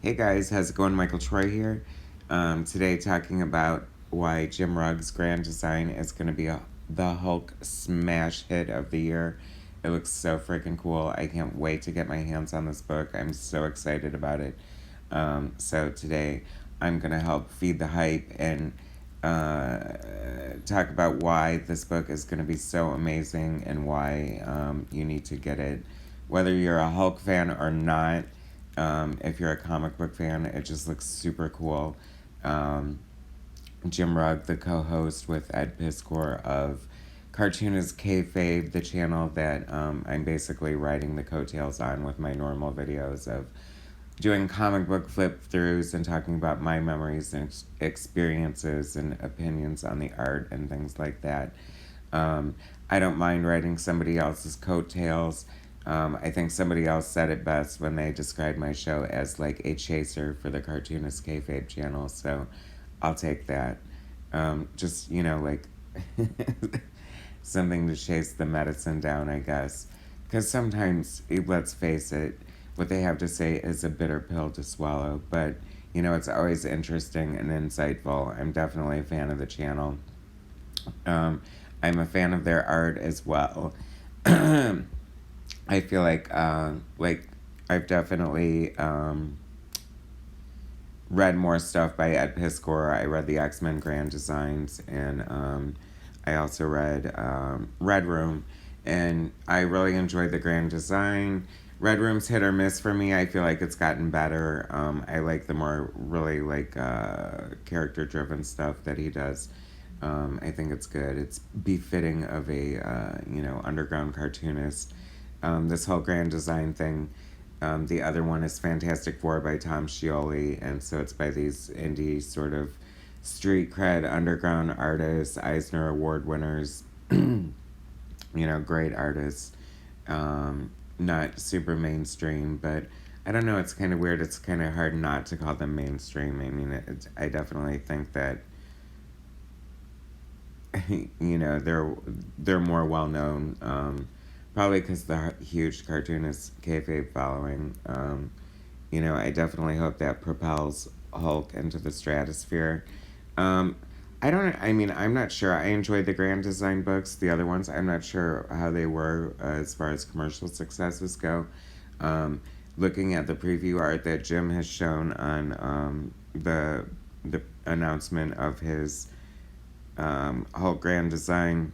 Hey guys, how's it going? Michael Troy here. Today talking about why Jim Rugg's grand design is going to be the Hulk smash hit of the year. It looks so freaking cool. I can't wait to get my hands on this book. I'm so excited about it. So today I'm going to help feed the hype and talk about why this book is going to be so amazing and why you need to get it. Whether you're a Hulk fan or not, if you're a comic book fan, it just looks super cool. Jim Rugg, the co-host with Ed Piskor of Cartoonist Kayfabe, the channel that I'm basically riding the coattails on with my normal videos of doing comic book flip-throughs and talking about my memories and experiences and opinions on the art and things like that. I don't mind riding somebody else's coattails. I think somebody else said it best when they described my show as like a chaser for the Cartoonist Kayfabe channel, so I'll take that. Just, like something to chase the medicine down, I guess. Because sometimes, let's face it, what they have to say is a bitter pill to swallow, but, it's always interesting and insightful. I'm definitely a fan of the channel. I'm a fan of their art as well. I feel like I've definitely read more stuff by Ed Piskor. I read the X-Men Grand Designs, and I also read Red Room, and I really enjoyed the Grand Design. Red Room's hit or miss for me. I feel like it's gotten better. I like the more really character-driven stuff that he does. I think it's good. It's befitting of a underground cartoonist. This whole grand design thing. The other one is Fantastic Four by Tom Scioli, and so it's by these indie sort of street cred underground artists, Eisner Award winners, great artists. Not super mainstream, but I don't know, it's kind of weird. It's kind of hard not to call them mainstream. I mean, I definitely think that they're more well known. Probably because the huge Cartoonist Kayfabe following. I definitely hope that propels Hulk into the stratosphere. I'm not sure. I enjoyed the Grand Design books, the other ones. I'm not sure how they were as far as commercial successes go. Looking at the preview art that Jim has shown on the announcement of his Hulk Grand Design,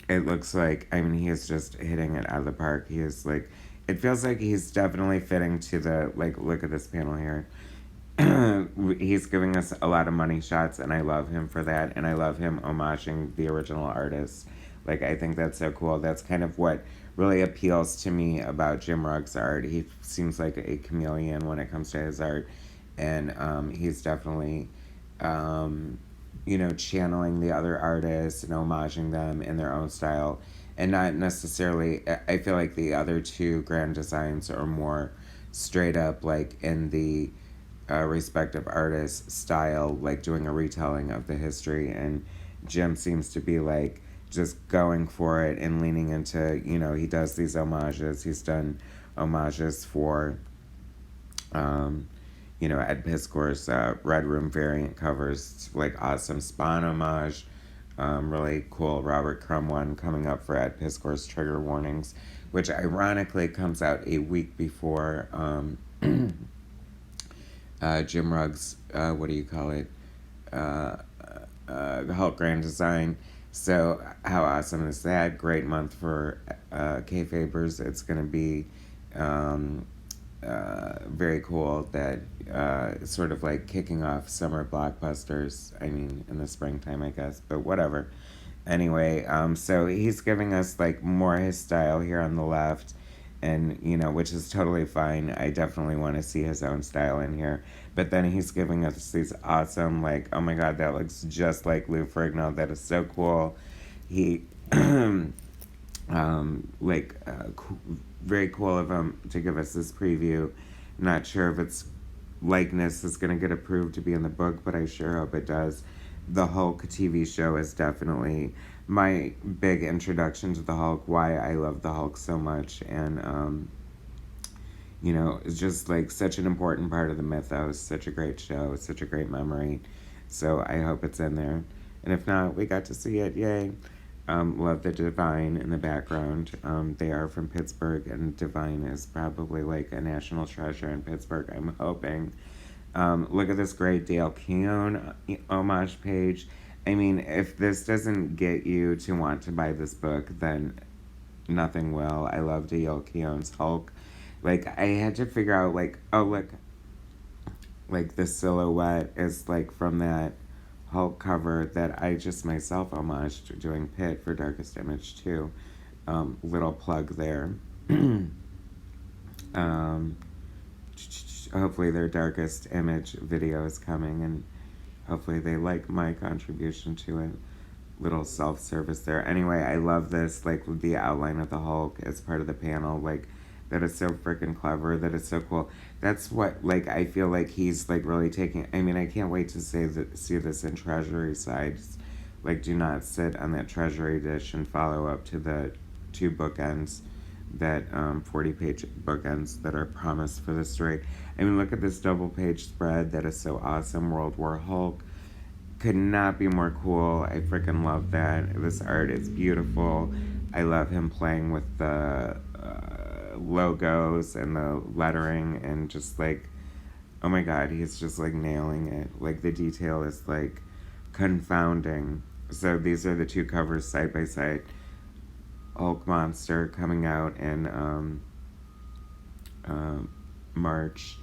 it looks like, he is just hitting it out of the park. He is it feels like he's definitely fitting to the, look at this panel here. He's giving us a lot of money shots, and I love him for that, and I love him homaging the original artist. I think that's so cool. That's kind of what really appeals to me about Jim Rugg's art. He seems like a chameleon when it comes to his art, and he's definitely, channeling the other artists and homaging them in their own style, and not necessarily, I feel like the other two grand designs are more straight up, in the respective artist's style, doing a retelling of the history, and Jim seems to be just going for it and leaning into, he does these homages. He's done homages for Ed Piskor's Red Room variant covers, awesome Spawn homage, really cool Robert Crumb one coming up for Ed Piskor's Trigger Warnings, which ironically comes out a week before Jim Rugg's, Hulk Grand Design. So how awesome is that? Great month for Kayfabers. It's going to be very cool that sort of kicking off summer blockbusters. In the springtime, I guess, but whatever. Anyway, so he's giving us more his style here on the left, and which is totally fine. I definitely want to see his own style in here, but then he's giving us these awesome, oh my god, that looks just like Lou Ferrigno. That is so cool. He very cool of him to give us this preview. Not sure if its likeness is going to get approved to be in the book, but I sure hope it does. The Hulk TV show is definitely my big introduction to the Hulk, why I love the Hulk so much, and You know, it's just like such an important part of the mythos, such a great show, such a great memory. So I hope it's in there. And if not, we got to see it. Yay. Love the Divine in the background. They are from Pittsburgh, and Divine is probably like a national treasure in Pittsburgh, I'm hoping. Look at this great Dale Keown homage page. I mean, if this doesn't get you to want to buy this book, then nothing will. I love Dale Keown's Hulk. Like, I had to figure out, like, oh, look, like the silhouette is like from that Hulk cover that I just myself homaged doing Pitt for Darkest Image too. Little plug there. um, Hopefully their Darkest Image video is coming, and hopefully they like my contribution to it. Little self-service there. Anyway, I love this, like the outline of the Hulk as part of the panel. Like, that is so freaking clever. That is so cool. That's what, like, I feel like he's, like, really taking... I mean, I can't wait to see this in Treasury sides. Like, do not sit on that Treasury dish and follow up to the 2 bookends, that 40-page bookends that are promised for the story. I mean, look at this double-page spread. That is so awesome. World War Hulk. Could not be more cool. I freaking love that. This art is beautiful. I love him playing with the logos and the lettering, and just like, oh my god, he's just like nailing it. Like, the detail is like confounding. So these are the 2 covers side by side. Hulk Monster coming out in March,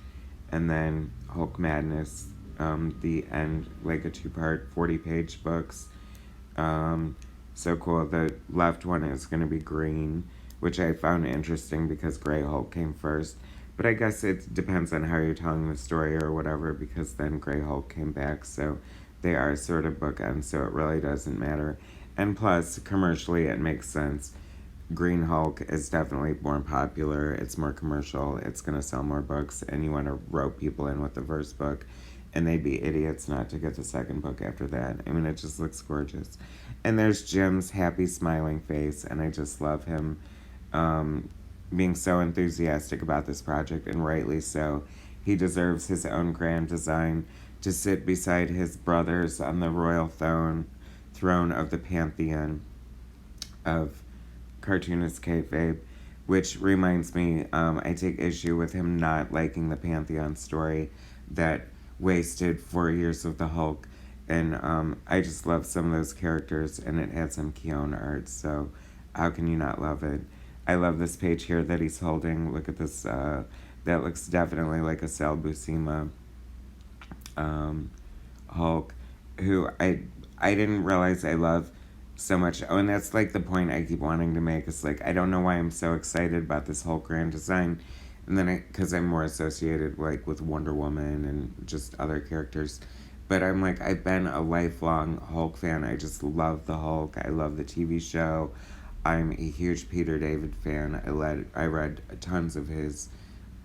and then Hulk Madness, the end, like a 2-part 40-page books. So cool. The left one is going to be green, which I found interesting because Grey Hulk came first. But I guess it depends on how you're telling the story or whatever, because then Grey Hulk came back, so they are sort of bookends, so it really doesn't matter. And plus, commercially, it makes sense. Green Hulk is definitely more popular, it's more commercial, it's going to sell more books, and you want to rope people in with the first book, and they'd be idiots not to get the second book after that. I mean, it just looks gorgeous. And there's Jim's happy, smiling face, and I just love him being so enthusiastic about this project, and rightly so. He deserves his own grand design to sit beside his brothers on the royal throne of the pantheon of Cartoonist Kayfabe, which reminds me, I take issue with him not liking the Pantheon story that wasted 4 years of the Hulk, and I just love some of those characters, and it had some Keown art, so how can you not love it? I love this page here that he's holding. Look at this, that looks definitely like a Sal Buscema Hulk, who I didn't realize I love so much. Oh, and that's like the point I keep wanting to make. It's like, I don't know why I'm so excited about this whole grand design, and then because I'm more associated like with Wonder Woman and just other characters, but I'm like, I've been a lifelong Hulk fan. I just love the Hulk. I love the TV show. I'm a huge Peter David fan. I read tons of his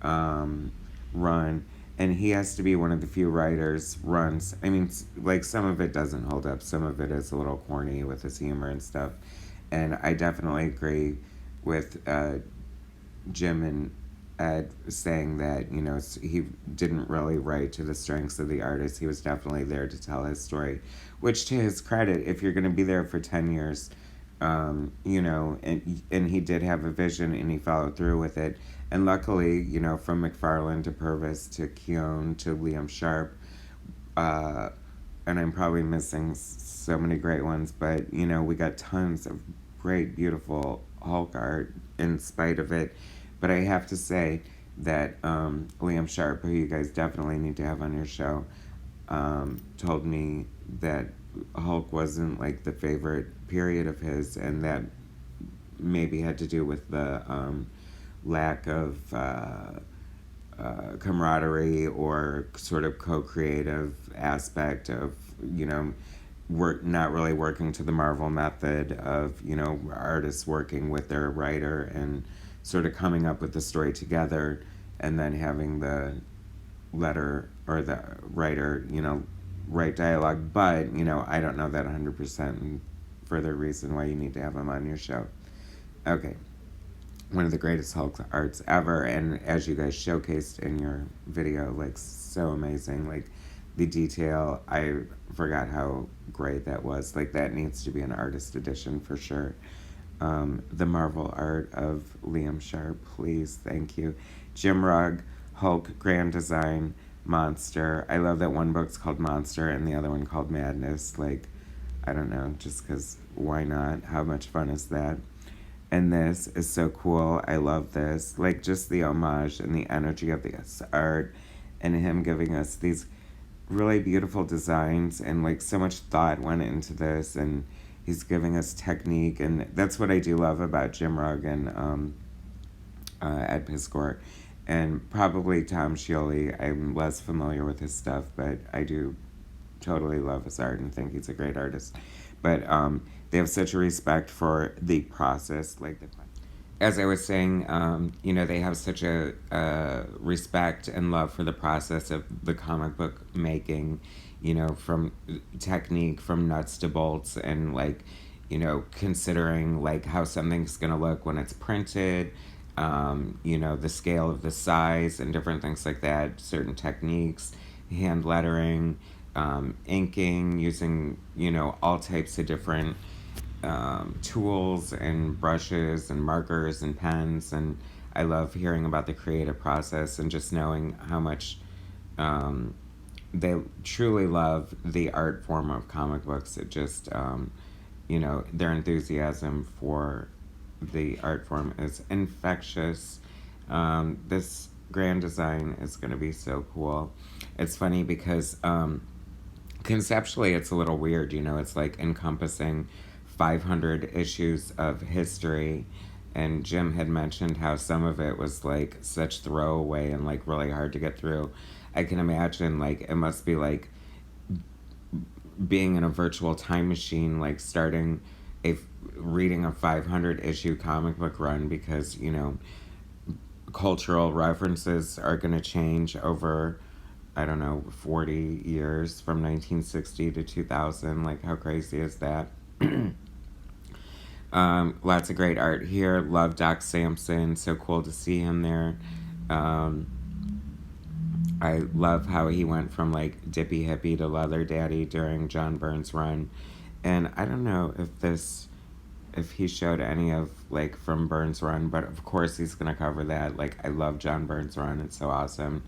run, and he has to be one of the few writers runs. I mean, like, some of it doesn't hold up. Some of it is a little corny with his humor and stuff. And I definitely agree with Jim and Ed saying that, you know, he didn't really write to the strengths of the artist. He was definitely there to tell his story, which, to his credit, if you're going to be there for 10 years, you know, and he did have a vision, and he followed through with it. And luckily, you know, from McFarlane to Purvis to Keown to Liam Sharp, and I'm probably missing so many great ones, but, you know, we got tons of great, beautiful Hulk art in spite of it. But I have to say that Liam Sharp, who you guys definitely need to have on your show, told me that Hulk wasn't like the favorite period of his, and that maybe had to do with the lack of camaraderie or sort of co-creative aspect of, you know, not really working to the Marvel method of, you know, artists working with their writer and sort of coming up with the story together, and then having the letter or the writer, you know, write dialogue. But, you know, I don't know that 100%, and further reason why you need to have him on your show. Okay. one of the greatest Hulk arts ever, and as you guys showcased in your video, like, so amazing. Like, the detail, I forgot how great that was. Like, that needs to be an artist edition for sure. The Marvel art of Liam Sharp, please, thank you. Jim Rugg, Hulk Grand Design, Monster. I love that one book's called Monster and the other one called Madness. Like, I don't know, just because why not? How much fun is that? And this is so cool. I love this. Like, just the homage and the energy of this art and him giving us these really beautiful designs, and like so much thought went into this, and he's giving us technique, and that's what I do love about Jim Rugg and Ed Piskor, and probably Tom Scioli. I'm less familiar with his stuff, but I do totally love his art and think he's a great artist. But they have such a respect for the process, like as I was saying, you know, they have such a respect and love for the process of the comic book making, you know, from technique, from nuts to bolts, and like, you know, considering like how something's gonna look when it's printed, you know, the scale of the size and different things like that, certain techniques, hand lettering, inking, using, you know, all types of different tools and brushes and markers and pens. And I love hearing about the creative process and just knowing how much they truly love the art form of comic books. It just, you know, their enthusiasm for the art form is infectious. This grand design is going to be so cool. It's funny because conceptually it's a little weird, you know, it's like encompassing 500 issues of history, and Jim had mentioned how some of it was like such throwaway and like really hard to get through. I can imagine like it must be like being in a virtual time machine, like starting reading a 500 issue comic book run, because, you know, cultural references are going to change over, I don't know, 40 years from 1960 to 2000. Like, how crazy is that? Lots of great art here. Love Doc Samson. So cool to see him there. I love how he went from like Dippy Hippie to Leather Daddy during John Byrne's run. And I don't know if he showed any of like from Byrne's run, but of course he's gonna cover that. Like, I love John Byrne's run. It's so awesome.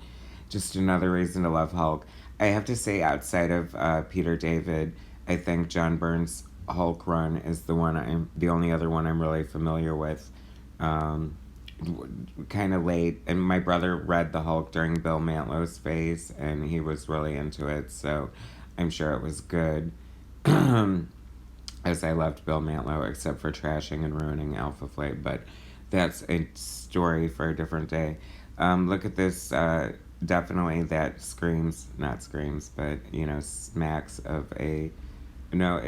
Just another reason to love Hulk. I have to say, outside of Peter David, I think John Byrne's Hulk run is the only other one I'm really familiar with. Kind of late, and my brother read the Hulk during Bill Mantlow's phase, and he was really into it, so I'm sure it was good. As I loved Bill Mantlo, except for trashing and ruining Alpha Flight, but that's a story for a different day. Look at this. Definitely that not screams, but, you know, smacks of it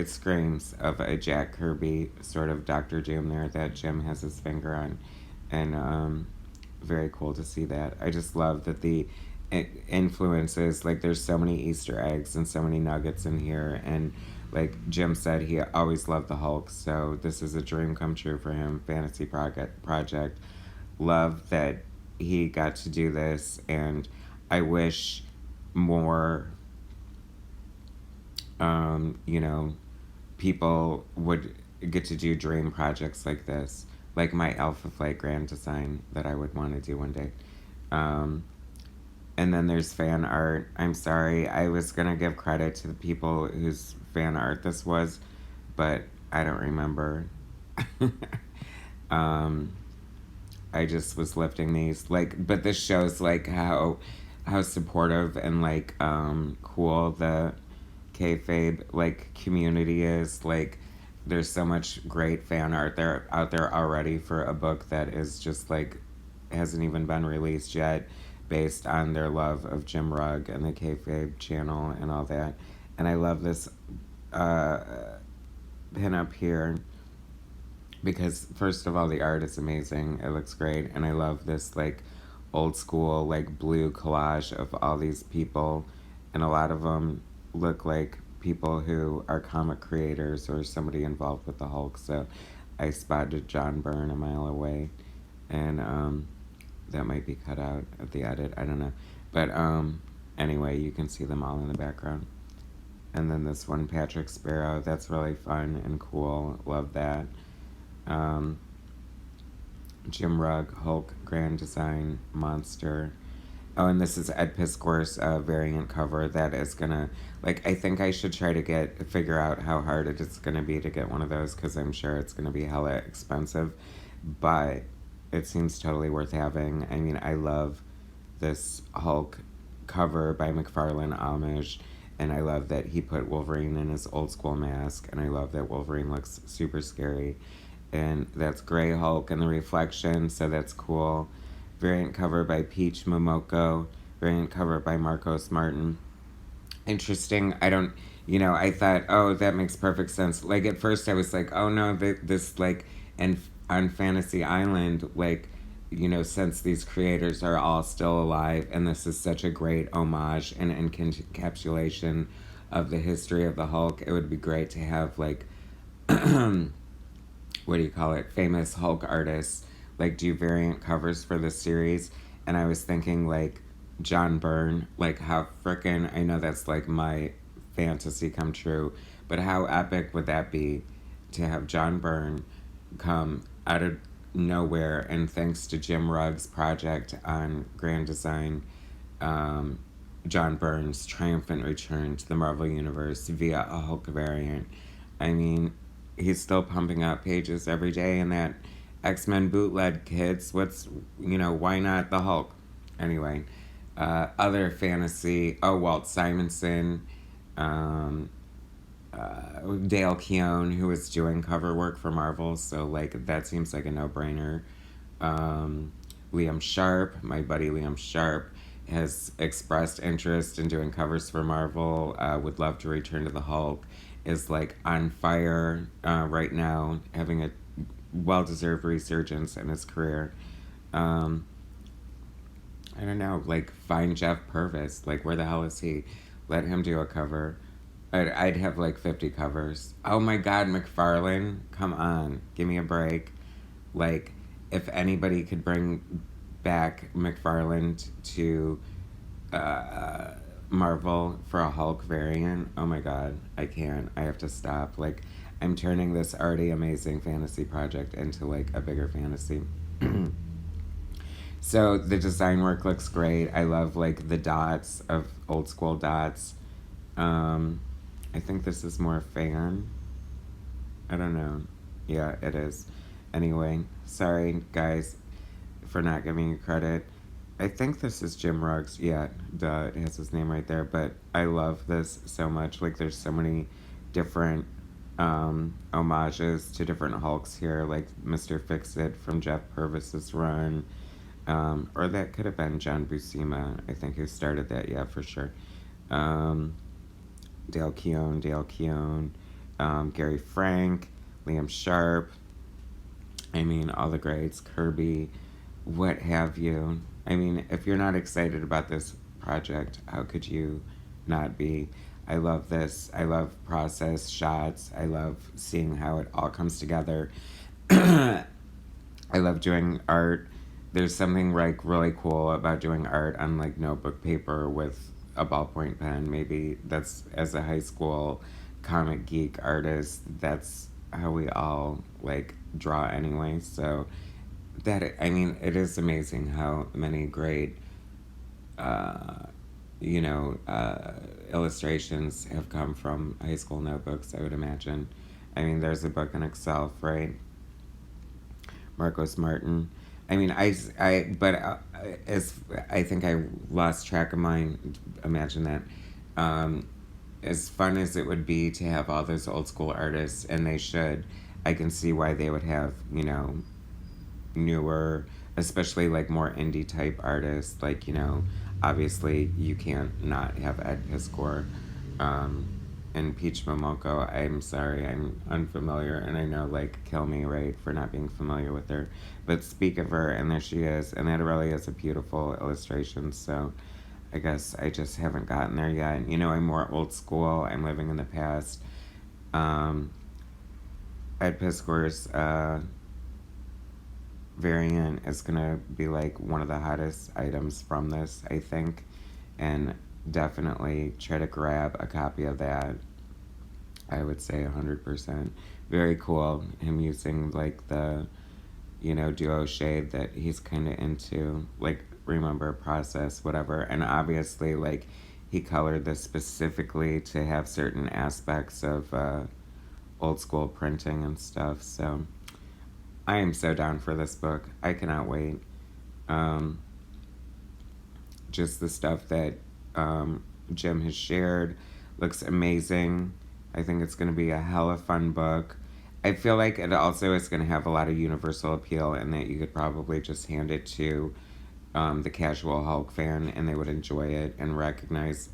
screams of a Jack Kirby sort of Doctor Doom there that Jim has his finger on. And very cool to see that. I just love that the influences, like, there's so many Easter eggs and so many nuggets in here. And like Jim said, he always loved the Hulk, so this is a dream come true for him. Fantasy project. Love that he got to do this, and I wish more you know, people would get to do dream projects like this, like my Alpha Flight grand design that I would want to do one day. And then there's fan art. I'm sorry, I was gonna give credit to the people whose fan art this was, but I don't remember. I just was lifting these, like, but this shows like how supportive and like cool the kayfabe like community is. Like, there's so much great fan art out there already for a book that is just like hasn't even been released yet, based on their love of Jim Rugg and the Kayfabe channel and all that. And I love this pin up here because, first of all, the art is amazing. It looks great. And I love this like old school like blue collage of all these people, and a lot of them look like people who are comic creators or somebody involved with the Hulk. So I spotted John Byrne a mile away. And that might be cut out at the edit, I don't know. But anyway, you can see them all in the background. And then this one, Patrick Sparrow, that's really fun and cool. Love that. Jim Rugg, Hulk, Grand Design, Monster. Oh, and this is Ed Piskor's variant cover. That is gonna, like, I think I should try to figure out how hard it is gonna be to get one of those, because I'm sure it's gonna be hella expensive. But it seems totally worth having. I mean, I love this Hulk cover by McFarlane Homage, and I love that he put Wolverine in his old school mask, and I love that Wolverine looks super scary. And that's Grey Hulk in the reflection, so that's cool. Variant cover by Peach Momoko. Variant cover by Marcos Martin. Interesting. I thought, oh, that makes perfect sense. Like, at first I was like, oh no, this, like, and on Fantasy Island, like, since these creators are all still alive, and this is such a great homage and encapsulation of the history of the Hulk, it would be great to have, like, what do you call it, famous Hulk artists, like, do variant covers for this series. And I was thinking, like, John Byrne, like, how frickin', I know that's, like, my fantasy come true, but how epic would that be to have John Byrne come out of nowhere, and thanks to Jim Rugg's project on Grand Design, John Byrne's triumphant return to the Marvel Universe via a Hulk variant. I mean, he's still pumping out pages every day in that X-Men bootleg, kids. Why not the Hulk? Anyway, other fantasy, Walt Simonson, Dale Keown, who was doing cover work for Marvel, so, like, that seems like a no-brainer. Liam Sharp, my buddy Liam Sharp, has expressed interest in doing covers for Marvel, would love to return to the Hulk, is, like, on fire right now, having a well-deserved resurgence in his career. I don't know, like, find Jeff Purvis, like, where the hell is he? Let him do a cover. I'd have, like, 50 covers. Oh my god, McFarlane, come on, give me a break. Like, if anybody could bring back McFarlane to Marvel for a Hulk variant, oh my god, I can't. I have to stop. Like, I'm turning this already amazing fantasy project into, like, a bigger fantasy. So the design work looks great. I love, like, the dots of old school dots. I think this is more fan. I don't know. Yeah, it is. Anyway, sorry, guys, for not giving you credit. I think this is Jim Rugg's. Yeah, duh, it has his name right there. But I love this so much. Like, there's so many different homages to different Hulks here. Like Mr. Fix-It from Jeff Purvis's run. Or that could have been John Buscema, I think, who started that. Yeah, for sure. Dale Keown, Gary Frank, Liam Sharp. I mean, all the greats, Kirby, what have you. I mean, if you're not excited about this project, how could you not be? I love this. I love process shots. I love seeing how it all comes together. I love doing art. There's something, like, really cool about doing art on, like, notebook paper with a ballpoint pen. Maybe that's, as a high school comic geek artist, that's how we all, like, draw anyway. So it is amazing how many great illustrations have come from high school notebooks, I would imagine. I mean, there's a book in Excel, right? Marcos Martin. I mean, I think I lost track of mine. Imagine that. As fun as it would be to have all those old school artists, and they should, I can see why they would have, newer, especially, like, more indie type artists. Like, obviously you can't not have Ed Piskor. And Peach Momoko, I'm sorry, I'm unfamiliar, and I know, like, kill me, right, for not being familiar with her. But speak of her, and there she is, and that really is a beautiful illustration, so I guess I just haven't gotten there yet. I'm more old school, I'm living in the past. Ed Piskor's variant is gonna be like one of the hottest items from this, I think, and definitely try to grab a copy of that. I would say 100%. Very cool. Him using like the, duo shade that he's kind of into, like, remember, process, whatever. And obviously, like, he colored this specifically to have certain aspects of old school printing and stuff. So I am so down for this book. I cannot wait. Just the stuff that Jim has shared looks amazing. I think it's going to be a hella fun book. I feel like it also is going to have a lot of universal appeal, and that you could probably just hand it to the casual Hulk fan and they would enjoy it and recognize,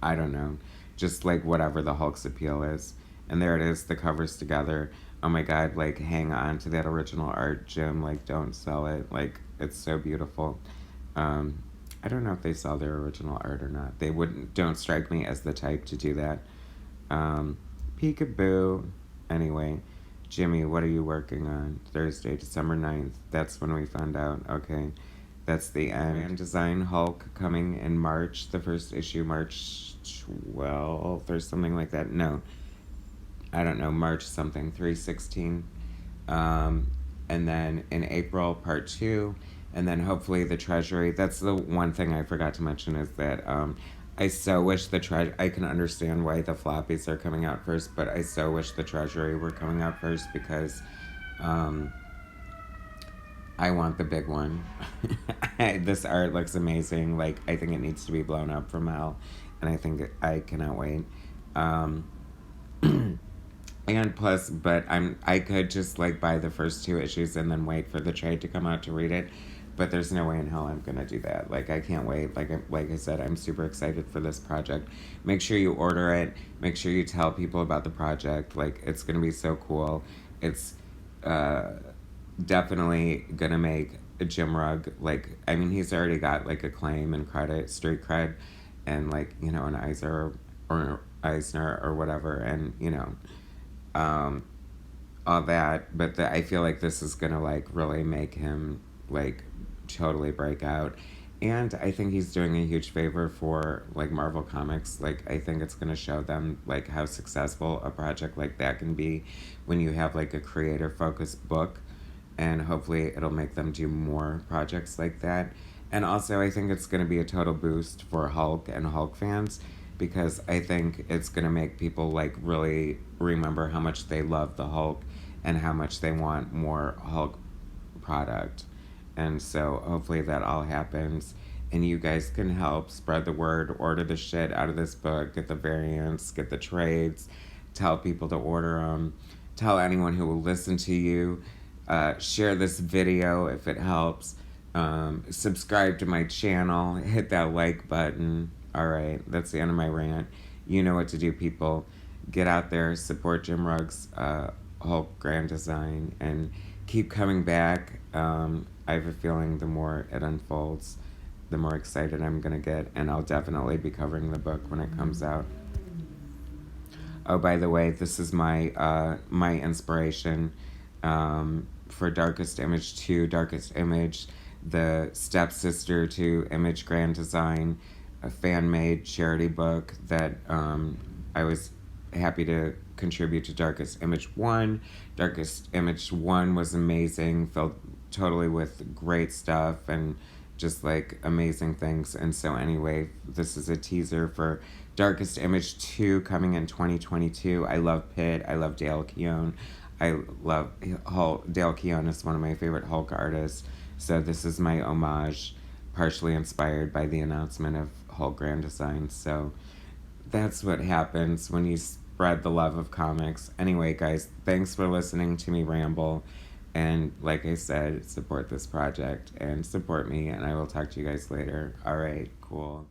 I don't know, just like whatever the Hulk's appeal is. And there it is, the covers together. Oh my god, like, hang on to that original art, Jim. Like, don't sell it. Like, it's so beautiful. I don't know if they sell their original art or not. They don't strike me as the type to do that. Peekaboo. Anyway, Jimmy, what are you working on? Thursday, December 9th. That's when we found out. Okay. That's the end. Grand Design Hulk coming in March. The first issue, March 12th or something like that. No. I don't know. March something. 3/16. And then in April, part 2. And then hopefully the Treasury. That's the one thing I forgot to mention, is that I so wish the I can understand why the floppies are coming out first, but I so wish the Treasury were coming out first, because I want the big one. This art looks amazing. Like, I think it needs to be blown up from hell, and I think I cannot wait. And plus, but I could just like buy the first 2 issues and then wait for the trade to come out to read it. But there's no way in hell I'm gonna do that. Like, I can't wait. Like I said, I'm super excited for this project. Make sure you order it. Make sure you tell people about the project. Like, it's gonna be so cool. It's definitely gonna make Jim Rugg, like, I mean, he's already got like acclaim and credit, street cred, and like, an Eisner or whatever, and all that. But I feel like this is gonna like really make him like totally break out. And I think he's doing a huge favor for like Marvel Comics. Like, I think it's gonna show them like how successful a project like that can be when you have like a creator focused book, and hopefully it'll make them do more projects like that. And also, I think it's gonna be a total boost for Hulk and Hulk fans, because I think it's gonna make people like really remember how much they love the Hulk and how much they want more Hulk product. And so hopefully that all happens, and you guys can help spread the word, order the shit out of this book, get the variants, get the trades, tell people to order them, tell anyone who will listen to you, share this video if it helps, subscribe to my channel, hit that like button. All right, that's the end of my rant. You know what to do, people. Get out there, support Jim Rugg's Hulk Grand Design, and keep coming back. I have a feeling the more it unfolds, the more excited I'm gonna get, and I'll definitely be covering the book when it comes out. Oh, by the way, this is my my inspiration for Darkest Image 2. Darkest Image, the stepsister to Image Grand Design, a fan-made charity book that I was happy to contribute to Darkest Image 1. Darkest Image 1 was amazing, filled totally with great stuff and just like amazing things. And so anyway, this is a teaser for Darkest Image 2 coming in 2022. I love Pitt. I love Dale Keown. I love Hulk. Dale Keown is one of my favorite Hulk artists. So this is my homage, partially inspired by the announcement of Hulk Grand Design. So that's what happens when you spread the love of comics. Anyway, guys, thanks for listening to me ramble. And like I said, support this project and support me, and I will talk to you guys later. All right, cool.